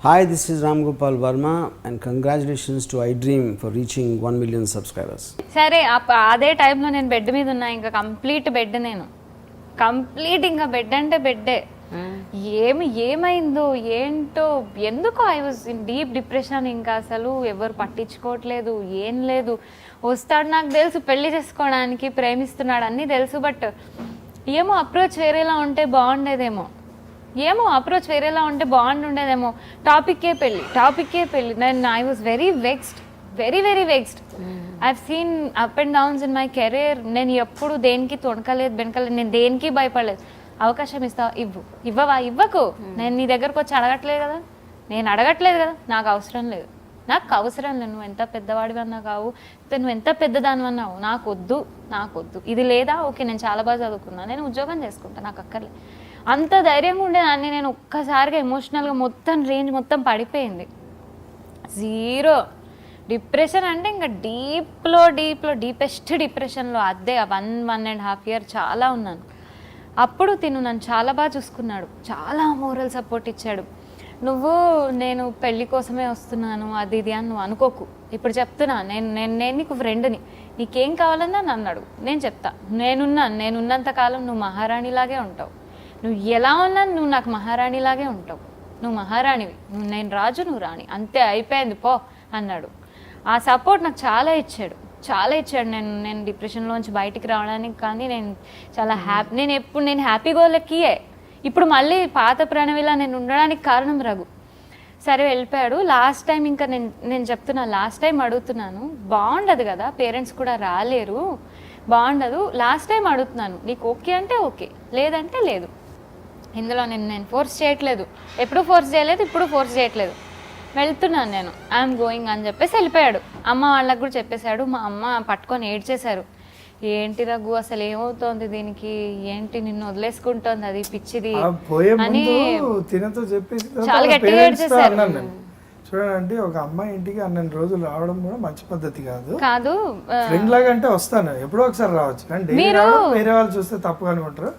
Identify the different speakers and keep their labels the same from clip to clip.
Speaker 1: Hi, this is Ram Gopal Verma and congratulations to iDream for reaching 1 million subscribers.
Speaker 2: సరే అదే టైంలో నేను bed మీద ఉన్నా, ఇంకా కంప్లీట్ బెడ్, నేను కంప్లీట్ ఇంకా బెడ్ అంటే బెడ్డే. ఏమైందో ఏంటో, ఎందుకో I was in deep depression. ఇంకా అసలు ఎవరు పట్టించుకోవట్లేదు, ఏం లేదు. వస్తాడు నాకు తెలుసు, పెళ్లి చేసుకోవడానికి ప్రేమిస్తున్నాడు అన్నీ తెలుసు, బట్ ఏమో అప్రోచ్ వేరేలా ఉంటే బాగుండేదేమో, అప్రోచ్ వేరేలా ఉంటే బాగుండేదేమో. టాపిక్కే పెళ్ళి. నేను I was very vexed. I've seen up and downs in my career. నేను ఎప్పుడు దేనికి తొణకలేదు, నేను దేనికి భయపడలేదు. అవకాశం ఇవ్వకు. నేను నీ దగ్గరకు వచ్చి అడగట్లేదు కదా, నాకు అవసరం లేదు. నువ్వు ఎంత పెద్దవాడివన్నా కావు, నువ్వు ఎంత పెద్దదానివన్నావు, నాకు వద్దు. ఇది లేదా, ఓకే నేను చాలా బాగా చదువుకున్నా, నేను ఉద్యోగం చేసుకుంటా, నాకు అక్కర్లేదు. అంత ధైర్యంగా ఉండేదాన్ని. నేను ఒక్కసారిగా ఎమోషనల్గా మొత్తం రేంజ్ మొత్తం పడిపోయింది. జీరో డిప్రెషన్ అంటే ఇంకా డీపెస్ట్ డిప్రెషన్లో అదే 1.5 year చాలా ఉన్నాను. అప్పుడు నన్ను చాలా బాగా చూసుకున్నాడు, చాలా మోరల్ సపోర్ట్ ఇచ్చాడు. నేను పెళ్లి కోసమే వస్తున్నాను అది ఇది అని నువ్వు అనుకోకు, ఇప్పుడు చెప్తున్నా, నేను నీకు ఫ్రెండ్ని, నీకేం కావాలన్నా నన్ను అడుగు, నేను చెప్తా. నేనున్నంత కాలం నువ్వు మహారాణిలాగే ఉంటావు. నువ్వు ఎలా ఉన్నా నువ్వు నాకు మహారాణిలాగే ఉంటావు. నువ్వు మహారాణివి, నేను రాజు, నువ్వు రాణి, అంతే, అయిపోయింది పో అన్నాడు. ఆ సపోర్ట్ నాకు చాలా ఇచ్చాడు. నేను డిప్రెషన్లోంచి బయటికి రావడానికి. కానీ నేను చాలా నేను హ్యాపీగా లెక్కియే. ఇప్పుడు మళ్ళీ పాత ప్రణవిలా నేను ఉండడానికి కారణం రఘు. సరే వెళ్ళిపోయాడు. లాస్ట్ టైం ఇంకా నేను చెప్తున్నా, లాస్ట్ టైం అడుగుతున్నాను, బాగుండదు కదా, పేరెంట్స్ కూడా రాలేరు, బాగుండదు. లాస్ట్ టైం అడుగుతున్నాను, నీకు ఓకే అంటే ఓకే, లేదంటే లేదు. ఇందులో నేను ఫోర్స్ చేయట్లేదు, ఎప్పుడు ఫోర్స్ చేయలేదు, ఇప్పుడు ఫోర్స్ చేయట్లేదు. వెళ్తున్నాను నేను, ఐఎమ్ గోయింగ్ అని చెప్పేసి వెళ్ళిపోయాడు. అమ్మ వాళ్ళకు కూడా చెప్పేశాడు. మా అమ్మ పట్టుకొని ఏడ్చేశారు. ఏంటి రఘు అసలు ఏమవుతోంది దీనికి, ఏంటి నిన్ను వదిలేసుకుంటోంది, అది పిచ్చిది అని చాలా గట్టిగా ఏడ్చేశారు.
Speaker 3: చూడండి, ఒక అమ్మాయి ఇంటికి 12 రోజులు రావడం కూడా మంచి పద్ధతి కాదు. ఫ్రెండ్ లాగా అంటే వస్తాను, ఎప్పుడో ఒకసారి రావచ్చు, కానీ వేరే వాళ్ళు చూస్తే తప్పుగా అనుకుంటారు.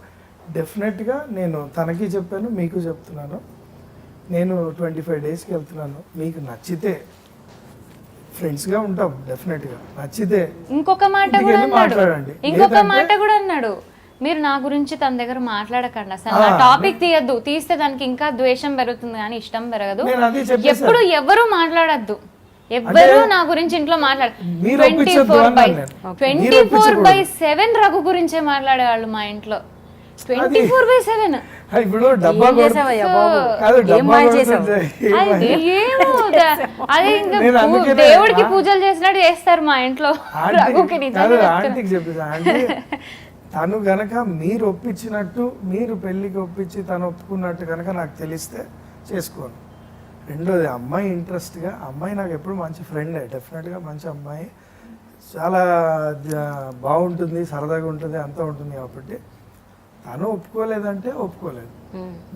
Speaker 3: డెఫినెట్ గా నేను తనకి చెప్పాను, మీకు చెప్తున్నాను, నేను 25 daysకి వెళ్తున్నాను. మీకు నచ్చితే ఫ్రెండ్స్ గా ఉంటాం, డెఫినెట్ గా నచ్చితే.
Speaker 2: ఇంకొక మాట కూడా అన్నాడు, మీరు నా గురించి తన దగ్గర మాట్లాడకండి, అసలు నా టాపిక్ తీయద్దు, తీస్తే దానికి ఇంకా ద్వేషం పెరుగుతుంది కానీ ఇష్టం పెరగదు. ఎప్పుడు ఎవరు మాట్లాడద్దు, ఎవ్వరు నా గురించి ఇంట్లో మాట్లాడదు. 24/7 రఘు గురించే మాట్లాడేవాళ్ళు మా ఇంట్లో, 24/7.
Speaker 3: ఇప్పుడు డబ్బా
Speaker 2: దేవుడికి పూజలు చేసినట్టు చేస్తారు మా ఇంట్లో.
Speaker 3: ఆంటీకి చెప్పేసా, తను గనక మీరు ఒప్పించినట్టు, మీరు పెళ్లికి ఒప్పించి తను ఒప్పుకున్నట్టు కనుక నాకు తెలిస్తే చేసుకోను. రెండోది, అమ్మాయి ఇంట్రెస్ట్గా, అమ్మాయి నాకు ఎప్పుడు మంచి ఫ్రెండే, డెఫినెట్గా మంచి అమ్మాయి, చాలా బాగుంటుంది, సరదాగా ఉంటుంది, అంతా ఉంటుంది. కాబట్టి తను ఒప్పుకోలేదంటే ఒప్పుకోలేదు.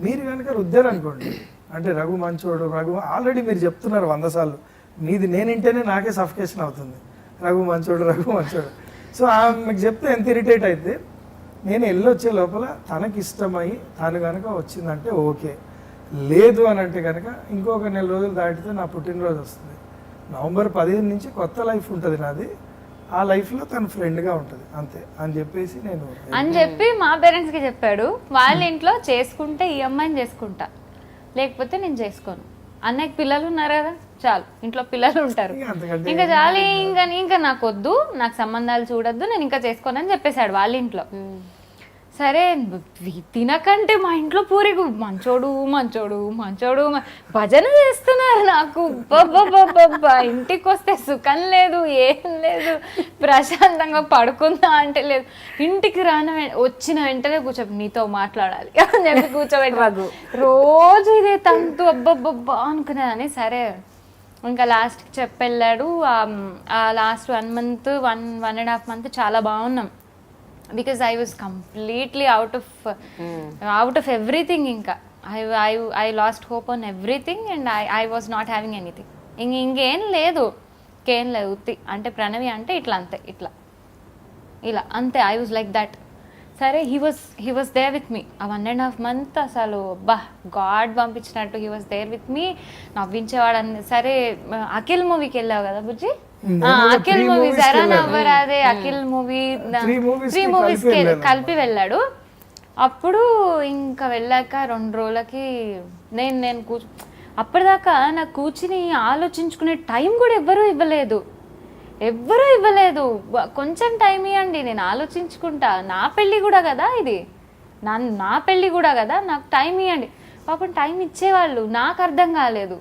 Speaker 3: మీరు కనుక రుద్దారనుకోండి, అంటే రఘు మంచోడు, రఘు ఆల్రెడీ మీరు చెప్తున్నారు 100 సార్లు, మీది నేనింటేనే నాకే సఫికేషన్ అవుతుంది, రఘు మంచోడు. సో మీకు చెప్తే ఎంత ఇరిటేట్ అయితే, నేను వెళ్ళొచ్చే లోపల తనకి ఇష్టమై తను కనుక వచ్చిందంటే ఓకే, లేదు అని అంటే కనుక ఇంకొక 1 నెల రోజులు దాటితే నా పుట్టినరోజు వస్తుంది. నవంబర్ 15 నుంచి కొత్త లైఫ్ ఉంటుంది నాది, ఆ లైఫ్లో తన ఫ్రెండ్గా ఉంటుంది, అంతే అని చెప్పి
Speaker 2: మా పేరెంట్స్కి చెప్పాడు. వాళ్ళ ఇంట్లో చేసుకుంటే ఈ అమ్మాయిని చేసుకుంటా, లేకపోతే నేను చేసుకోను. అన్నయ్యకి పిల్లలు ఉన్నారు కదా, చాలు, ఇంట్లో పిల్లలు ఉంటారు, ఇంకా చాలు, ఇంకా నాకు వద్దు, నాకు సంబంధాలు చూడొద్దు, నేను ఇంకా చేసుకోనని చెప్పేశాడు వాళ్ళ ఇంట్లో. సరే తినకంటే మా ఇంట్లో పూరిగు మంచోడు భజన చేస్తున్నారు. నాకు ఇంటికి వస్తే సుఖం లేదు, ఏం లేదు, ప్రశాంతంగా పడుకుందా అంటే లేదు. ఇంటికి వచ్చిన వెంటనే నీతో మాట్లాడాలి అని చెప్పి కూర్చోబెట్టి రోజు ఇదే తంతు, అబ్బబ్బబ్బా అనుకునేదాన్ని. సరే ఇంకా లాస్ట్కి చెప్పెళ్ళాడు. ఆ లాస్ట్ 1 month 1.5 month చాలా బాగున్నాం. because I was completely out of everything. Inka I lost hope on everything and I was not having anything. ఇంకేం లేదు ఉత్తి అంటే ప్రణవి అంటే ఇట్లా అంతే, ఇట్లా ఇలా అంతే. I was like that. సరే he was there with me ఆ 1.5 month అసలు గాడ్ పంపించినట్టు he was there with me నవ్వించేవాడు. సరే అఖిల్ మూవీకి వెళ్ళావు కదా బుజ్జి, అఖిల్ మూవీ జరా నవ్వరాదే అఖిల్ మూవీ 3 movies కలిపి వెళ్ళాడు. అప్పుడు ఇంకా వెళ్ళాక 2 రోజులకి నేను అప్పటిదాకా నాకు కూర్చుని ఆలోచించుకునే టైం కూడా ఎవ్వరూ ఇవ్వలేదు. కొంచెం టైం ఇవ్వండి, నేను ఆలోచించుకుంటా, నా పెళ్ళి కూడా కదా ఇది, నా పెళ్ళి కూడా కదా, నాకు టైం ఇవ్వండి. పాపం టైం ఇచ్చేవాళ్ళు, నాకు అర్థం కాలేదు.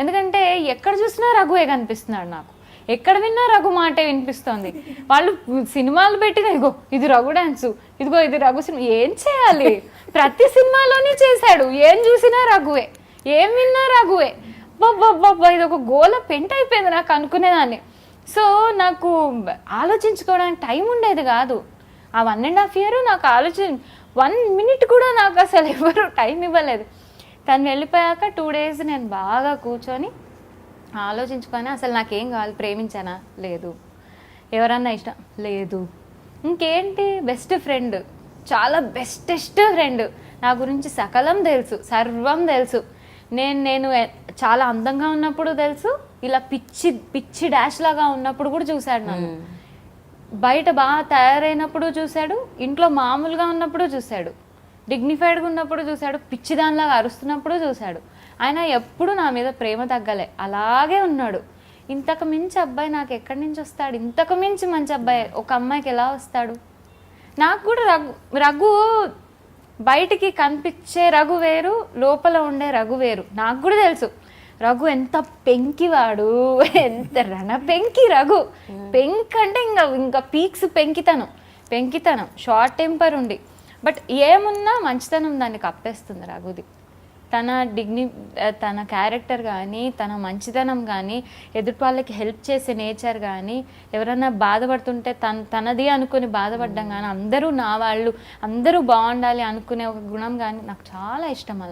Speaker 2: ఎందుకంటే ఎక్కడ చూసినా రఘువే కనిపిస్తున్నాడు నాకు, ఎక్కడ విన్నా రఘు మాటే వినిపిస్తోంది. వాళ్ళు సినిమాలు పెట్టిన ఇగో ఇది రఘు డాన్సు, ఇదిగో ఇది రఘు సినిమా, ఏం చేయాలి? ప్రతి సినిమాలోనే చేశాడు, ఏం చూసినా రఘువే, ఏం విన్నా రఘువే. బాబా ఇది ఒక గోల పెంట అయిపోయింది నాకు అనుకునేదాన్ని. సో నాకు ఆలోచించుకోవడానికి టైం ఉండేది కాదు. ఆ 1.5 year నాకు 1 minute కూడా నాకు అసలు ఎవరు టైం ఇవ్వలేదు. తను వెళ్ళిపోయాక 2 days నేను బాగా కూర్చొని ఆలోచించుకొని అసలు నాకేం కావాలి, ప్రేమించానా లేదు, ఎవరన్నా ఇష్టం లేదు, ఇంకేంటి బెస్ట్ ఫ్రెండ్, చాలా బెస్టెస్ట్ ఫ్రెండ్, నా గురించి సకలం తెలుసు, సర్వం తెలుసు. నేను చాలా అందంగా ఉన్నప్పుడు తెలుసు, ఇలా పిచ్చి డాష్ లాగా ఉన్నప్పుడు కూడా చూశాడు నన్ను, బయట బాగా తయారైనప్పుడు చూశాడు, ఇంట్లో మామూలుగా ఉన్నప్పుడు చూశాడు, డిగ్నిఫైడ్గా ఉన్నప్పుడు చూశాడు, పిచ్చిదానిలాగా అరుస్తున్నప్పుడు చూశాడు. ఆయన ఎప్పుడు నా మీద ప్రేమ తగ్గలే, అలాగే ఉన్నాడు. ఇంతకు మించి అబ్బాయి నాకు ఎక్కడి నుంచి వస్తాడు? ఇంతకు మించి మంచి అబ్బాయి ఒక అమ్మాయికి ఎలా వస్తాడు? నాకు కూడా రఘు బయటికి కనిపించే రఘు వేరు, లోపల ఉండే రఘు వేరు. నాకు కూడా తెలుసు రఘు ఎంత పెంకివాడు, ఎంత పెంకి రఘు. పెంక్ అంటే ఇంకా పీక్స్ పెంకితనం, షార్ట్ టెంపర్ ఉండి, బట్ ఏమున్నా మంచితనం దాన్ని కప్పేస్తుంది రఘుది. తన క్యారెక్టర్ కానీ, తన మంచితనం కానీ, ఎదుటి వాళ్ళకి హెల్ప్ చేసే నేచర్ కానీ, ఎవరన్నా బాధపడుతుంటే తనది అనుకుని బాధపడ్డం కానీ, అందరూ నా వాళ్ళు, అందరూ బాగుండాలి అనుకునే ఒక గుణం కానీ నాకు చాలా ఇష్టం.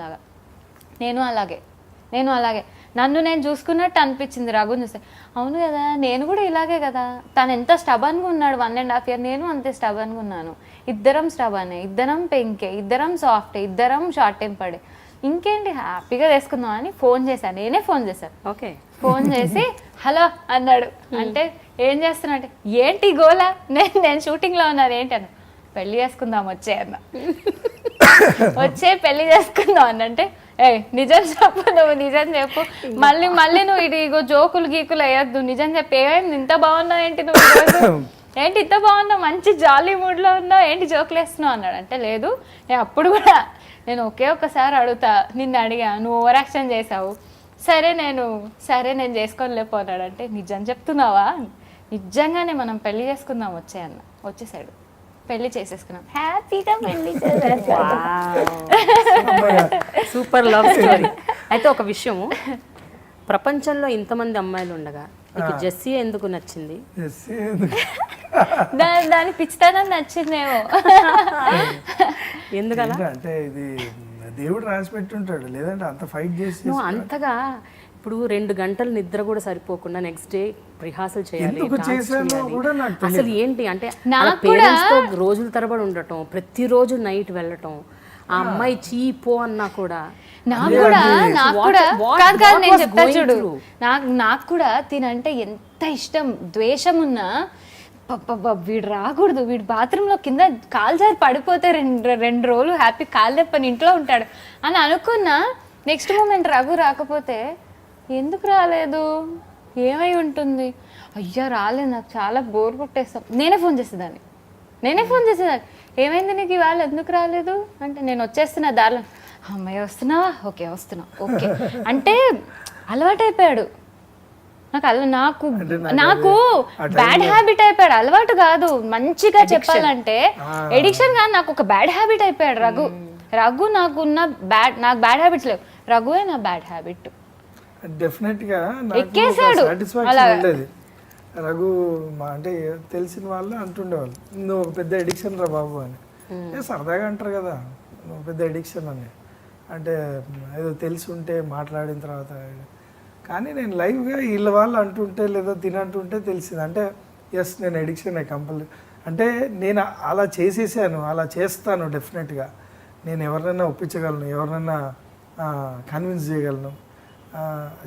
Speaker 2: నేను అలాగే నన్ను నేను చూసుకున్నట్టు అనిపించింది రఘుని చూస్తే. అవును కదా, నేను కూడా ఇలాగే కదా. తను ఎంత స్టబన్గా ఉన్నాడు 1.5 year, నేను అంతే స్టబన్గా ఉన్నాను. ఇద్దరం స్టబనే, ఇద్దరం పెంకే, ఇద్దరం సాఫ్టే, ఇద్దరం షార్ట్ టెంపర్డే. ఇంకేంటి హ్యాపీగా చేసుకుందాం అని ఫోన్ చేశాను, నేనే ఫోన్ చేశాను. ఓకే, ఫోన్ చేసి హలో అన్నాడు. అంటే ఏం చేస్తున్నా అంటే, ఏంటి గోలా, నేను షూటింగ్లో ఉన్నాను ఏంటి అన్న. పెళ్ళి చేసుకుందాం వచ్చే అన్న. పెళ్ళి చేసుకుందాం అన్నంటే, నిజం చెప్పు, నువ్వు నిజం చెప్పు, మళ్ళీ నువ్వు ఇగో జోకులు గీకులు వేయద్దు, నిజం చెప్పు, ఏమైంది ఇంత బాగున్నావు ఏంటి నువ్వు ఈరోజు, ఏంటి ఇంత బాగున్నావు, మంచి జాలీ మూడ్లో ఉన్నావు, ఏంటి జోకులు వేస్తున్నావు అన్నాడు. అంటే లేదు, అప్పుడు కూడా నేను ఒక్కసారి అడుగుతా, నిన్ను అడిగా, నువ్వు ఓవర్ యాక్షన్ చేసావు, సరే నేను చేసుకొని లేకపోన్నాడు. అంటే నిజం చెప్తున్నావా? నిజంగానే మనం పెళ్లి చేసుకుందాం వచ్చే అన్న. వచ్చేసాడు, పెళ్లి చేసేసుకున్నాం, హ్యాపీగా పెళ్లి చేసేసుకున్నాం.
Speaker 4: Super love story. అయితే ఒక విషయము, ప్రపంచంలో ఇంతమంది అమ్మాయిలు ఉండగా నీకు జెస్సీ ఎందుకు నచ్చింది?
Speaker 2: దాని పిచ్చితనం నచ్చిందేమో.
Speaker 4: ఎందుకలా
Speaker 3: అంటే ఇది దేవుడు రాసి పెట్టుంటాడు, లేదంటే అంత ఫైట్ చేసి
Speaker 4: నువ్వు అంతగా ఇప్పుడు 2 గంటలు నిద్ర కూడా సరిపోకుండా నెక్స్ట్ డే రిహార్సల్ చేయాలి. అసలు ఏంటి అంటే పేరెంట్స్ తో రోజుల తరబడి ఉండటం, ప్రతిరోజు నైట్ వెళ్ళటం, ఆ అమ్మాయి చీపో అన్నా కూడా
Speaker 2: నాకు కూడా తినంటే ఎంత ఇష్టం, ద్వేషం ఉన్నా వీడు రాకూడదు, వీడు బాత్రూంలో కింద కాలు జారి పడిపోతే 2 రోజులు హ్యాపీ కాలు తెప్పని ఇంట్లో ఉంటాడు అని అనుకున్నా. నెక్స్ట్ మూమెంట్ రఘు రాకపోతే ఎందుకు రాలేదు, ఏమై ఉంటుంది, అయ్యా రాలేదు, నాకు చాలా బోర్ కొట్టేస్తాం. నేనే ఫోన్ చేసేదాన్ని, ఏమైంది నీకు ఇవాళ ఎందుకు రాలేదు అంటే, నేను వచ్చేస్తున్నా దారిలో. అమ్మాయి వస్తున్నావా, ఓకే వస్తున్నా, ఓకే అంటే అలవాటైపోయాడు. నాకు బ్యాడ్ హ్యాబిట్ అయిపోయాడు, అలవాటు కాదు. మంచిగా చెప్పాలంటే ఎడిక్షన్ కాదు, నాకు ఒక బ్యాడ్ హ్యాబిట్ అయిపోయాడు రఘు. నాకు బ్యాడ్ హ్యాబిట్స్ లేవు, రఘువే నా బ్యాడ్ హ్యాబిట్.
Speaker 3: డెఫినెట్ గా
Speaker 2: ఎక్కేసాడు.
Speaker 3: రఘు అంటే తెలిసిన వాళ్ళు అంటుండేవాళ్ళు, నువ్వు ఒక పెద్ద ఎడిక్షన్ రా బాబు అని. సరదాగా అంటారు కదా, నువ్వు పెద్ద ఎడిక్షన్ అని. అంటే ఏదో తెలిసి ఉంటే మాట్లాడిన తర్వాత, కానీ నేను లైవ్గా వీళ్ళ వాళ్ళు అంటుంటే లేదా తినంటుంటే తెలిసింది. అంటే ఎస్ నేను ఎడిక్షన్ అంటే నేను అలా చేసేసాను, అలా చేస్తాను డెఫినెట్గా. నేను ఎవరినైనా ఒప్పించగలను, ఎవరినైనా కన్విన్స్ చేయగలను.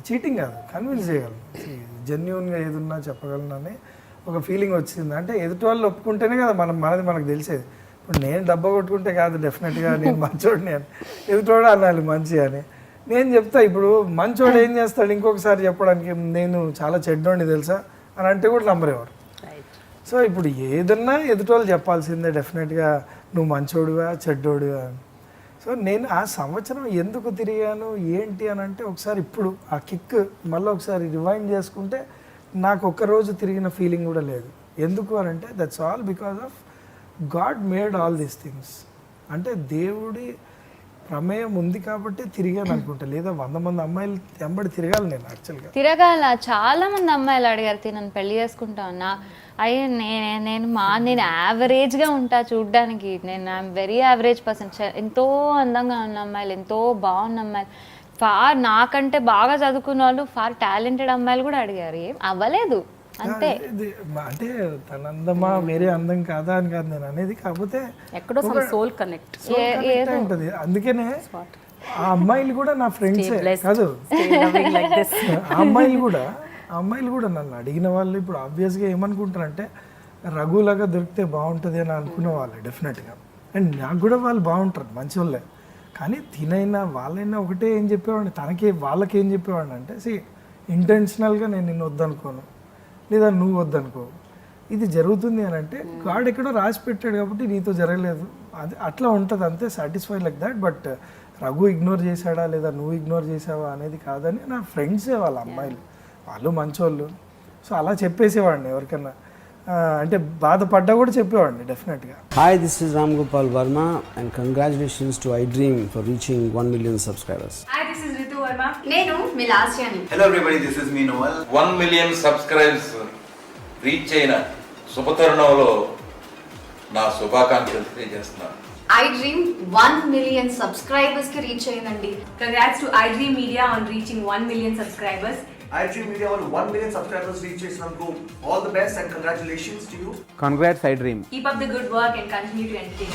Speaker 3: చీటింగ్ కాదు, కన్విన్స్ చేయగలను, జెన్యున్గా ఏదున్నా చెప్పగలను అని ఒక ఫీలింగ్ వచ్చింది. అంటే ఎదుటి వాళ్ళు ఒప్పుకుంటేనే కదా మనది మనకు తెలిసేది. ఇప్పుడు నేను డబ్బా కొట్టుకుంటే కాదు డెఫినెట్గా నేను మంచోడిని అని, ఎదుటోడు అనాలి మంచి అని. నేను చెప్తా, ఇప్పుడు మంచోడు ఏం చేస్తాడు ఇంకొకసారి చెప్పడానికి, నేను చాలా చెడ్డోడిని తెలుసా అని అంటే కూడా నమ్మరేవారు. సో ఇప్పుడు ఏదన్నా ఎదుటోళ్ళు చెప్పాల్సిందే డెఫినెట్గా, నువ్వు మంచోడుగా చెడ్డోడుగా. సో నేను ఆ సంవత్సరం ఎందుకు తిరిగాను ఏంటి అని అంటే, ఒకసారి ఇప్పుడు ఆ కిక్ మళ్ళీ ఒకసారి రివైండ్ చేసుకుంటే నాకు ఒక్కరోజు తిరిగిన ఫీలింగ్ కూడా లేదు. ఎందుకు అని అంటే that's all because of God made all these things. అంటే దేవుడి ప్రమేయం ఉంది కాబట్టి తిరిగాను అనుకుంటా, లేదా 100 మంది అమ్మాయిలు వెంబడి తిరగాలి నేను యాక్చువల్గా.
Speaker 2: తిరగాల, చాలా మంది అమ్మాయిలు అడిగారు నన్ను పెళ్లి చేసుకుంటా అన్నా. అయ్యే నేను యావరేజ్గా ఉంటా చూడ్డానికి, నేను ఐఎమ్ వెరీ యావరేజ్ పర్సన్. ఎంతో అందంగా ఉన్న అమ్మాయిలు, ఎంతో బాగున్న అమ్మాయిలు, ఫార్ నాకంటే బాగా చదువుకున్న వాళ్ళు, ఫార్ టాలెంటెడ్ అమ్మాయిలు కూడా అడిగారు. ఏం అవ్వలేదు అంతే.
Speaker 3: అంటే తన అందమా వేరే అందం కాదా అని కాదు నేను అనేది, కాకపోతే
Speaker 4: ఎక్కడో సోల్ కనెక్ట్
Speaker 3: ఉంటుంది. అందుకనే ఆ అమ్మాయిలు కూడా నా ఫ్రెండ్సే కాదు, ఆ అమ్మాయిలు కూడా నన్ను అడిగిన వాళ్ళు ఇప్పుడు ఆబ్వియస్గా ఏమనుకుంటారంటే రఘులాగా దొరికితే బాగుంటుంది అని అనుకునే వాళ్ళు డెఫినెట్గా. అండ్ నాకు కూడా వాళ్ళు బాగుంటారు, మంచి వాళ్ళే. కానీ తినైనా వాళ్ళైనా ఒకటే ఏం చెప్పేవాడిని, వాళ్ళకి ఏం చెప్పేవాడిని అంటే, ఇంటెన్షనల్గా నేను నిన్ను వద్దనుకోను, లేదా నువ్వు వద్దనుకో, ఇది జరుగుతుంది అని అంటే గాడ్ ఎక్కడో రాసి పెట్టాడు కాబట్టి నీతో జరగలేదు, అది అట్లా ఉంటుంది అంతే, satisfy like that. But Raghu ignore చేశాడా లేదా నువ్వు ఇగ్నోర్ చేసావా అనేది కాదని నా ఫ్రెండ్సే వాళ్ళ అమ్మాయిలు, వాళ్ళు మంచోళ్ళు. సో అలా చెప్పేసేవాడిని ఎవరికన్నా, అంటే బాధపడ్డా కూడా చెప్పేవాడిని డెఫినెట్గా.
Speaker 1: Hi, this is Ram Gopal Verma and congratulations to iDream for reaching 1 million subscribers.
Speaker 5: Hi, this is Ritu Verma. నేను మీ లాస్యాని.
Speaker 6: Hello everybody, this is me Noel.
Speaker 7: 1 million subscribers reach అయిన శుభతరుణంలో నా శుభాకాంక్షలు తెలియజేస్తున్నాను.
Speaker 5: iDream 1 million subscribers కి reach అయ్యిందండి. Congrats to iDream Media on reaching 1 million subscribers.
Speaker 6: iDream Media on 1 million subscribers reach చేసినందుకు all the best and congratulations to you.
Speaker 8: Congrats iDream.
Speaker 5: Keep up the good work and continue to entertain.